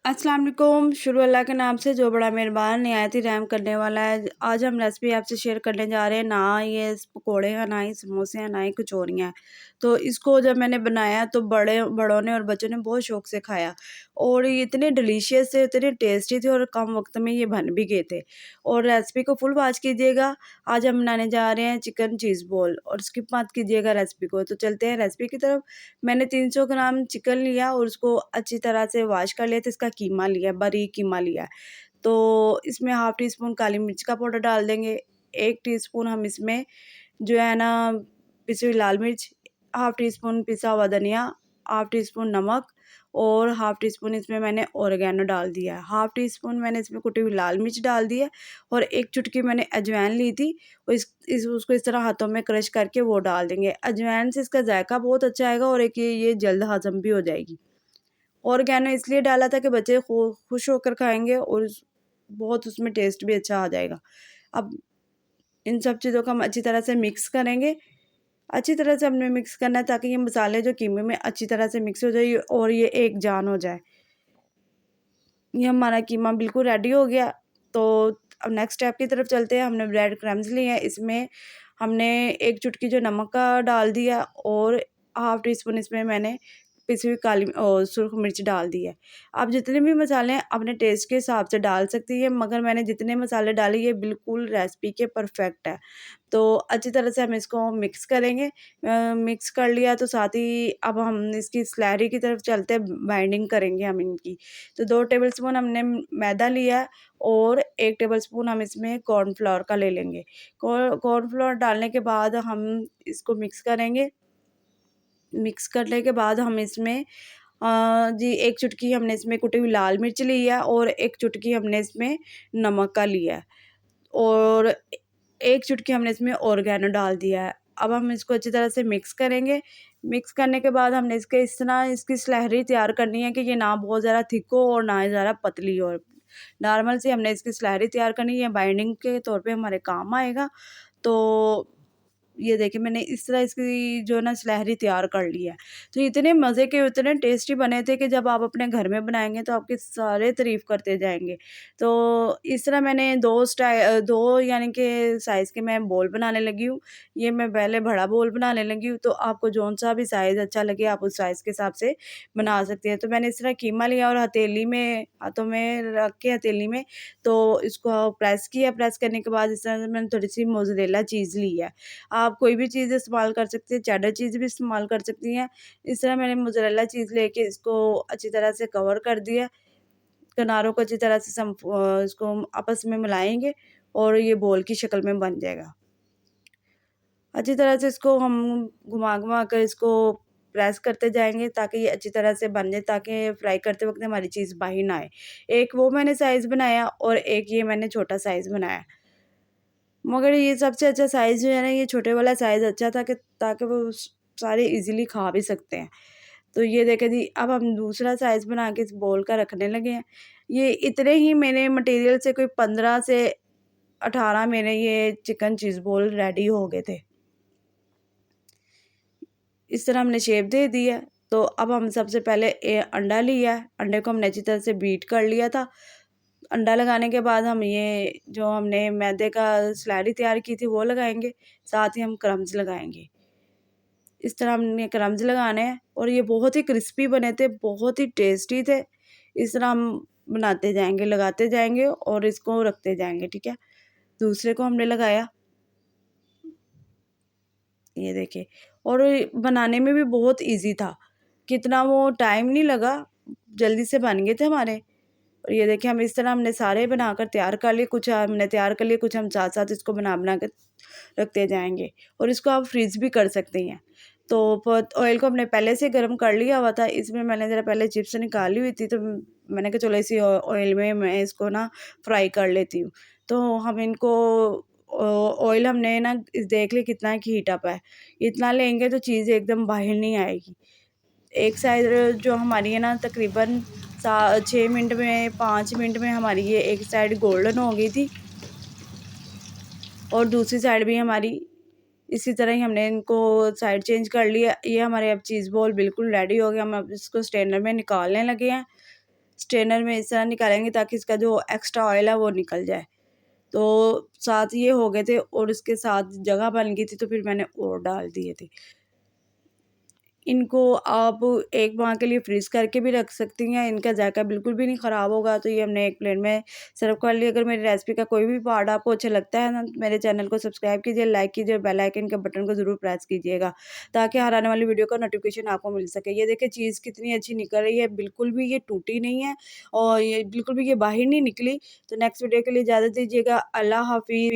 अस्सलाम वालेकुम। शुरू अल्लाह के नाम से जो बड़ा मेहरबान निहायत ही रहम करने वाला है। आज हम रेसिपी आपसे शेयर करने जा रहे हैं। ना ये पकोड़े हैं, ना ही समोसे हैं, ना ही कचौरियाँ हैं। तो इसको जब मैंने बनाया तो बड़ों ने और बच्चों ने बहुत शौक से खाया और ये इतने डिलीशियस थे, इतने टेस्टी थे और कम वक्त में ये बन भी गए थे। और रेसिपी को फुल वॉच कीजिएगा। आज हम बनाने जा रहे हैं चिकन चीज़ बॉल और स्किप मत कीजिएगा रेसिपी को। तो चलते हैं रेसिपी की तरफ। मैंने 300 ग्राम चिकन लिया और उसको अच्छी तरह से वॉश कर लिया। तो इसका कीमा लिया, बारीक कीमा लिया है। तो इसमें हाफ़ टी स्पून काली मिर्च का पाउडर डाल देंगे। 1 टीस्पून हम इसमें जो है ना पिसी हुई लाल मिर्च, हाफ़ टी स्पून पिसा हुआ धनिया, हाफ़ टी स्पून नमक और हाफ़ टी स्पून इसमें मैंने ऑरिगेनो डाल दिया है। हाफ़ टी स्पून मैंने इसमें कुटी हुई लाल मिर्च डाल दी है और 1 चुटकी मैंने अजवाइन ली थी और उसको इस तरह हाथों में क्रश करके वो डाल देंगे। अजवाइन से इसका जायका बहुत अच्छा आएगा और एक ये जल्द हज़म भी हो जाएगी। ऑरिगेनो इसलिए डाला था कि बच्चे खुश होकर खाएँगे और बहुत उसमें टेस्ट भी अच्छा आ जाएगा। अब इन सब चीज़ों को हम अच्छी तरह से मिक्स करेंगे। अच्छी तरह से हमने मिक्स करना है ताकि ये मसाले जो कीमे में अच्छी तरह से मिक्स हो जाए और ये एक जान हो जाए। ये हमारा कीमा बिल्कुल रेडी हो गया। तो अब नेक्स्ट स्टेप की तरफ चलते हैं। हमने ब्रेड क्रम्स लिए हैं, इसमें हमने 1 चुटकी जो नमक का डाल दिया और हाफ़ टी स्पून इसमें मैंने पिसी हुई सुरख मिर्च डाल दी है। आप जितने भी मसाले हैं अपने टेस्ट के हिसाब से डाल सकती हैं, मगर मैंने जितने मसाले डाले ये बिल्कुल रेसिपी के परफेक्ट है। तो अच्छी तरह से हम इसको मिक्स करेंगे। मिक्स कर लिया तो साथ ही अब हम इसकी स्लैरी की तरफ चलते हैं, बाइंडिंग करेंगे हम इनकी। तो 2 टेबलस्पून हमने मैदा लिया है और 1 टेबलस्पून हम इसमें कॉर्नफ्लोर का ले लेंगे। कॉर्नफ्लोर डालने के बाद हम इसको मिक्स करेंगे। मिक्स करने के बाद हम इसमें जी 1 चुटकी हमने इसमें कुटी हुई लाल मिर्च ली है और 1 चुटकी हमने इसमें नमक का लिया है और 1 चुटकी हमने इसमें ऑरिगेनो डाल दिया है। अब हम इसको अच्छी तरह से मिक्स करेंगे। मिक्स करने के बाद हमने इसके इस तरह इसकी स्लहरी तैयार करनी है कि ये ना बहुत ज़्यादा थिक हो और ना ही ज़्यादा पतली हो। नॉर्मल सी हमने इसकी स्लहरी तैयार करनी है, बाइंडिंग के तौर पे हमारे काम आएगा। तो ये देखिए मैंने इस तरह इसकी जो है ना सुनहरी तैयार कर ली है। तो इतने मज़े के, इतने टेस्टी बने थे कि जब आप अपने घर में बनाएँगे तो आपके सारे तारीफ़ करते जाएँगे। तो इस तरह मैंने 2 यानी कि साइज़ के मैं बॉल बनाने लगी हूँ। ये मैं पहले बड़ा बॉल बनाने लगी हूँ, तो आपको जौन-सा भी साइज़ अच्छा लगे आप उस साइज़ के हिसाब से बना सकते हैं। तो मैंने इस तरह कीमा लिया और हथेली में हाथों में रख के हथेली में तो इसको प्रेस किया। प्रेस करने के बाद इस तरह से मैंने थोड़ी-सी मोज़रेला चीज़ ली है। आप कोई भी चीज़ इस्तेमाल कर सकती हैं, चेडर चीज़ भी इस्तेमाल कर सकती हैं। इस तरह मैंने मोज़रेला चीज़ लेके इसको अच्छी तरह से कवर कर दिया। किनारों को अच्छी तरह से इसको हम आपस में मिलाएँगे और ये बॉल की शक्ल में बन जाएगा। अच्छी तरह से इसको हम घुमा-घुमा कर इसको प्रेस करते जाएँगे ताकि ये अच्छी तरह से बन जाए, ताकि फ्राई करते वक़्त हमारी चीज़ बाहर ना आए। एक वो मैंने साइज़ बनाया और एक ये मैंने छोटा साइज़ बनाया। मगर ये सबसे अच्छा साइज़ जो है ना, ये छोटे वाला साइज़ अच्छा था कि ताकि वो सारे इज़िली खा भी सकते हैं। तो ये देखें जी, अब हम दूसरा साइज़ बना के इस बॉल का रखने लगे हैं। ये इतने ही मेरे मटेरियल से कोई 15 से 18 मेरे ये चिकन चीज़ बॉल रेडी हो गए थे। इस तरह हमने शेप दे दी है। तो अब हम सबसे पहले अंडा लिया है, अंडे को हमने अच्छी तरह से बीट कर लिया था। अंडा लगाने के बाद हम ये जो हमने मैदे का स्लैरी तैयार की थी वो लगाएँगे, साथ ही हम क्रम्स लगाएँगे। इस तरह हमने क्रम्स लगाने हैं और ये बहुत ही क्रिस्पी बने थे, बहुत ही टेस्टी थे। इस तरह हम बनाते जाएँगे, लगाते जाएँगे और इसको रखते जाएँगे, ठीक है? दूसरे को हमने लगाया, ये देखिए, और बनाने में भी बहुत ईज़ी था। कितना वो टाइम नहीं लगा, जल्दी से बन गए थे हमारे। और ये देखिए हम इस तरह हमने सारे बनाकर तैयार कर लिए, कुछ हमने तैयार कर लिए, कुछ हम साथ-साथ इसको बना-बना के रखते जाएँगे और इसको आप फ्रीज़ भी कर सकते हैं। तो ऑयल को हमने पहले से गरम कर लिया हुआ था, इसमें मैंने ज़रा पहले चिप्स निकाली हुई थी, तो मैंने कहा चलो इसी ऑयल में मैं इसको ना फ्राई कर लेती हूँ। तो हम इनको ऑयल हमने ना देख लिया कितना हीट अप है, इतना लेंगे तो चीज़ एकदम बाहर नहीं आएगी। एक साइड जो हमारी है ना तकरीबन सा 6 मिनट में 5 मिनट में हमारी ये एक साइड गोल्डन हो गई थी और दूसरी साइड भी हमारी इसी तरह ही हमने इनको साइड चेंज कर लिया। ये हमारे अब चीज़ बॉल बिल्कुल रेडी हो गया। हम अब इसको स्ट्रेनर में निकालने लगे हैं। स्ट्रेनर में इस तरह निकालेंगे ताकि इसका जो एक्स्ट्रा ऑयल है वो निकल जाए। तो साथ ये हो गए थे और इसके साथ जगह बन गई थी तो फिर मैंने और डाल दिए थे। इनको आप 1 माह के लिए फ्रीज़ करके भी रख सकती हैं, इनका जायका बिल्कुल भी नहीं ख़राब होगा। तो ये हमने एक प्लेट में सर्व कर लिया। अगर मेरी रेसिपी का कोई भी पार्ट आपको अच्छा लगता है ना, मेरे चैनल को सब्सक्राइब कीजिए, लाइक कीजिए और बेल आइकन के बटन को ज़रूर प्रेस कीजिएगा ताकि हर आने वाली वीडियो का नोटिफिकेशन आपको मिल सके। ये देखिए चीज़ कितनी अच्छी निकल रही है, बिल्कुल भी ये टूटी नहीं है और ये बिल्कुल भी ये बाहर नहीं निकली। तो नेक्स्ट वीडियो के लिए इजाज़त दीजिएगा। अल्लाह हाफ़िज़।